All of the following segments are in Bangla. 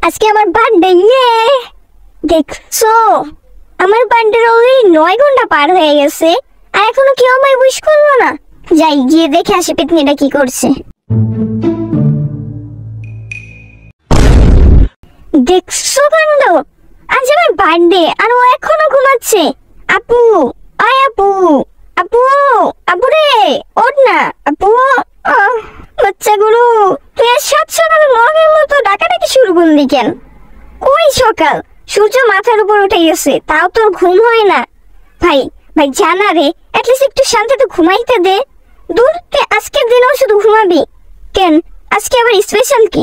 আজকে আমার বার্থডে। দেখছো, আমার বার্থডে অলরেডি 9 ঘন্টা পার হয়ে গেছে, আর এখনো কেউ আমায় উইশ করলো না। যাই গিয়ে দেখে আসি পেতনিটা কি করছে। দেখছো কাণ্ড, আজ আমার বার্থডে আর ও এখনো ঘুমাচ্ছে। আপু, আয় আপু, আপু, আপু রে, ওঠ না আপু। বাচ্চাগুলো তুই সাত সকালে মরগের মতো ডাকাডাকি শুরু করলি কেন? কই সকাল, সূর্য মাথার উপর উঠে গেছে, তাও তোর ঘুম হয় না? ভাই ভাই জানা রে, অ্যাটলিস্ট একটু শান্তিতে ঘুমাইতে দে। দূর, তুই আজকের দিনেও শুধু ঘুমাবি কেন? আজকে আবার স্পেশাল কি?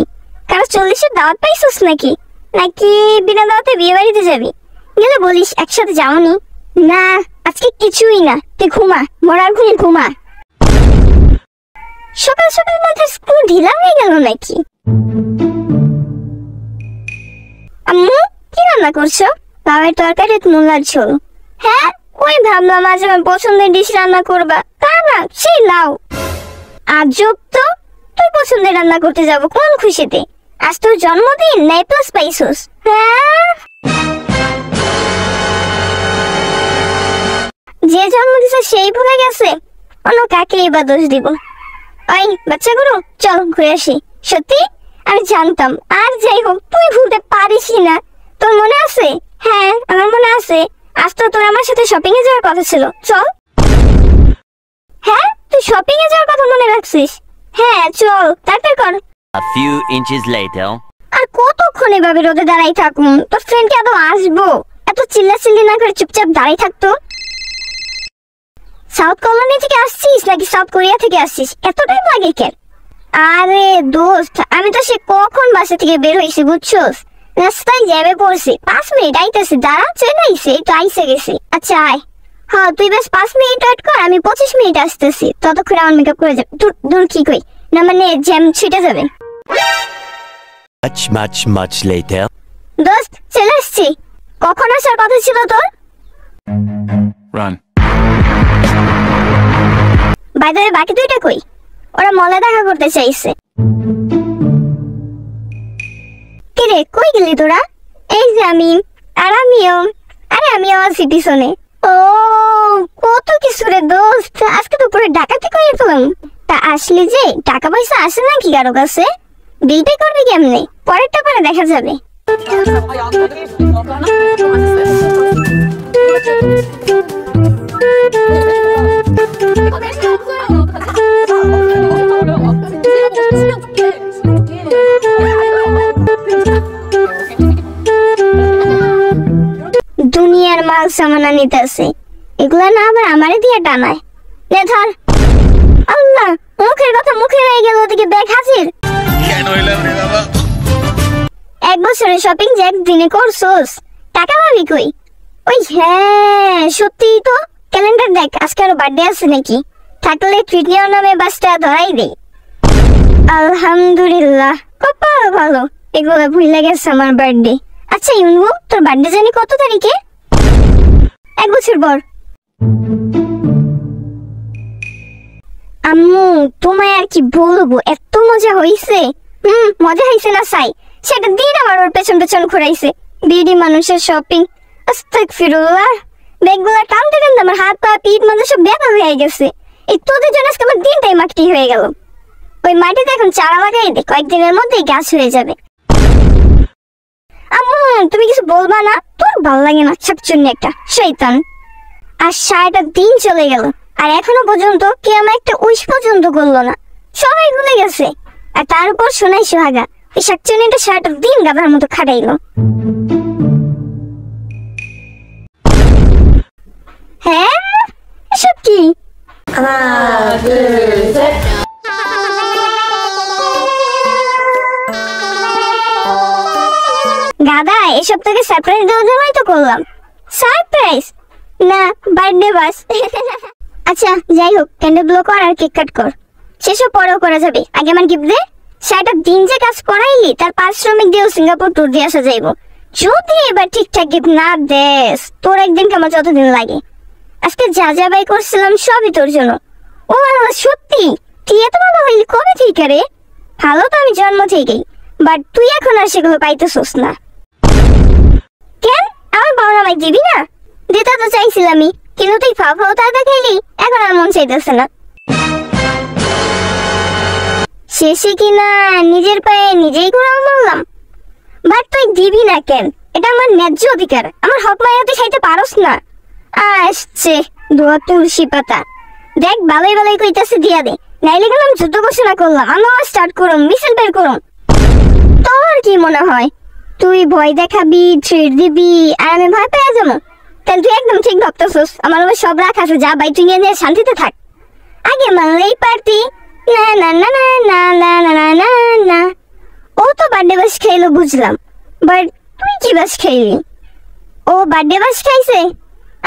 কারো 40-এর দাওয়াত পাইছিস নাকি? নাকি বিনা দাওয়াতে বিয়ে বাড়িতে যাবি? গেলে বলিস একসাথে যাওনি। না, আজকে কিছুই না, তুই ঘুমা, মরার ঘুম ঘুমা। সকাল সকাল মাথার স্কুল ঢিলা হয়ে গেল নাকি? আম্মু, কি রান্না করছো? লাউয়ের তরকারি, মূলার ঝোল। হ্যাঁ, ওই ভাবলাম আজ আমার পছন্দের ডিশ রান্না করবা, তা না সেই লাউ। আজব তো, তুই পছন্দের রান্না করতে যাব কোন খুশিতে? আজ তোর জন্মদিন, নাই প্লাস পাইছস? হ্যাঁ, যে জন্ম দিছে সেই ভুলে গেছে, অন্য কাকে এবার দোষ দিব? ওই বাচ্চাগুলো চল ঘুরে আসি। সত্যি আমি জানতাম, আর যাই হোক তুই ভুলতে পারিসই না। তোর মনে আছে? হ্যাঁ, আমার মনে আছে। আজ তো তোর আমার সাথে শপিং এ যাওয়ার কথা ছিল, চল। হ্যাঁ, তুই শপিং এ যাওয়ার কথা মনে রাখছিস? হ্যাঁ চল, তাড়াতাড়ি কর। A few inches later. আর কতক্ষণ এভাবে রোদে দাঁড়াই থাকুন? তোর ফ্রেন্ড কে এত আসবো? এত চিল্লাচিল্লি না করে চুপচাপ দাঁড়াই থাকতো। সাউথ কলোনি থেকে আসছিস নাকি সাউথ কোরিয়া থেকে আসছিস? এত টাইম লাগে কেন? আরে দোস্ত, আমি তো সে কখন বাসা থেকে বের হইছি বুঝছস? রাস্তায় জ্যামে পড়ছি, 5 মিনিট আইতেছি, দাঁড়া চলে আইছে, এই তো আইসে গেছি। আচ্ছা আয়। হ্যাঁ, তুই বেশ 5 মিনিট ওয়েট কর, আমি 25 মিনিট আসতেছি, ততক্ষণ আমার মেকআপ করে যাবে। দূর কি কই না, মানে জ্যাম ছুটে যাবে। Much later. দোস্ত চলে আসছি। কখন আসার কথা ছিল তোর? Run. বাই দ্য ওয়ে, বাকি দুইটা কই? ওরা মলে দেখা করতে চাইছে। কিরে, কই গেলি তোরা? এই যে আমি, আর আমিও। আরে আমিও আছি পিছনে। ও কত কিছু রে দোস্ত, আজকে তো পুরো ডাকাতি করে ফেলাম। তা আসলে যে টাকা পয়সা আসে নাকি কারো কাছে? বিল পে করবি কেমনে? পরেরটা পরে দেখা যাবে। দুনিয়ার মাল সামানা নিতেছে, এগুলা না আবার আমারে দিয়ে টানায়। নে ধর। আল্লাহ, মুখের কথা মুখে রয়ে গেল, ওদিকে ব্যাগ হাজির। কেন এলাম রে বাবা? 1 বছরের শপিং যে একদিনে করছোস, টাকা পাবি কই? ওই হ্যাঁ, সত্যিই তো। ক্যালেন্ডার দেখ, আজকে আরো বার্থডে আছে নাকি? থাকলে ট্রিট নেওয়ার নামে বাসটা ধরাই দেই। আলহামদুলিল্লাহ, কপাল ভালো, এগুলো ভুলে গেছে আমার বার্থডে। আচ্ছা ইউনু, তোর বার্থডে জানি কত তারিখে? 1 বছর পর। আম্মু, তোমায় আর কি বলবো, এত মজা হইছে। মজা হইছে না সাই, সেটা দিন আমার ওর পেছন পেছন ঘুরাইছে। বিডি মানুষের শপিং, আস্তাগফিরুল্লাহ। ব্যাগগুলা টানতে টানতে আমার হাত পা পিঠ মাথা সব ব্যথা হয়ে গেছে। এই তোদের জন্য আজকে আমার দিনটাই মাটি হয়ে গেল। ওই মাটিতে এখন চারা লাগাই দে, কয়েকদিনের মধ্যেই গাছ হয়ে যাবে। আম্মু, তুমি কিছু বলবা না? তোর ভালো লাগে না, ছাপচুন্নি একটা শয়তান। আর 6টা দিন চলে গেল, আর এখনো পর্যন্ত কে আমার একটা উইশ পর্যন্ত করলো না। সবাই ভুলে গেছে। আর তার উপর শোনাই সোহাগা, ওই শাকচুন্নিটা 6টা দিন গাধার মতো খাটাইলো। হ্যাঁ, এসব কি? গাদা, এসব তোকে সারপ্রাইজ দেওয়ার জন্যই তো করলাম। সারপ্রাইজ না, বার্থডে বাস। আচ্ছা যাই হোক, ক্যান্ডেল ব্লো কর আর কেক কাট কর, সেসব পরেও করা যাবে। আগে আমার গিফট দে। 6টা দিন যে কাজ করাইলি, তার পারিশ্রমিক দিয়েও সিঙ্গাপুর ট্যুর দিয়ে আসা যাইব। যদি এবার ঠিকঠাক গিফট না দেস, তোর একদিন কেমন যতদিন লাগে। আজকে যা যা বাই করছিলাম সবই তোর জন্য। ও আল্লাহ, সত্যি তুই এত ভালো হইলি কবে থেকে রে? ভালো তো আমি জন্ম থেকেই, বাট তুই এখন আর সেগুলো পাইতেছস না কেন? আমার বাবা আমায় দিবি না? দিতে তো চাইছিলামই, কিন্তু তুই ফাও ফাও তা দেখাইলি, এখন আর মন চাইতেছে না। শেষে কিনা নিজের পায়ে নিজেই ঘোরাও মারলাম। বাট তুই দিবি না কেন? এটা আমার ন্যায্য অধিকার, আমার হক মায়াতে খাইতে পারস না। আসছে দোয়া তুলসী পাতা। দেখ ভালোই ভালোই কইতাছে দিয়া দে, নাইলে গেলাম যুদ্ধ ঘোষণা করলাম, আমরা স্টার্ট করুম, মিছিল বের করুম। তোর কি মনে হয় তুই ভয় দেখাবি, থ্রেট দিবি, আর আমি ভয় পেয়ে যাবো? তাহলে তুই একদম ঠিক ভাবতেছস, আমার ওই সব রাখ আছে, যা ভাই তুই নিয়ে শান্তিতে থাক। আগে মানলেই পারতি। না না না না না না না না না না, ও তো বার্থডে বাস খাইলো বুঝলাম, বাট তুই কি বাস খাইলি? ও বার্থডে বাস খাইছে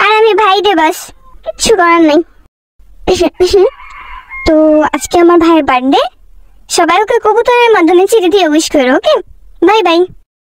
আর আমি ভাই ডে বাস, কিচ্ছু করার নেই। তো আজকে আমার ভাইয়ের বার্থডে, সবাই ওকে কবুতরের মাধ্যমে চিঠি দিয়ে উইশ করো। ওকে, বাই বাই।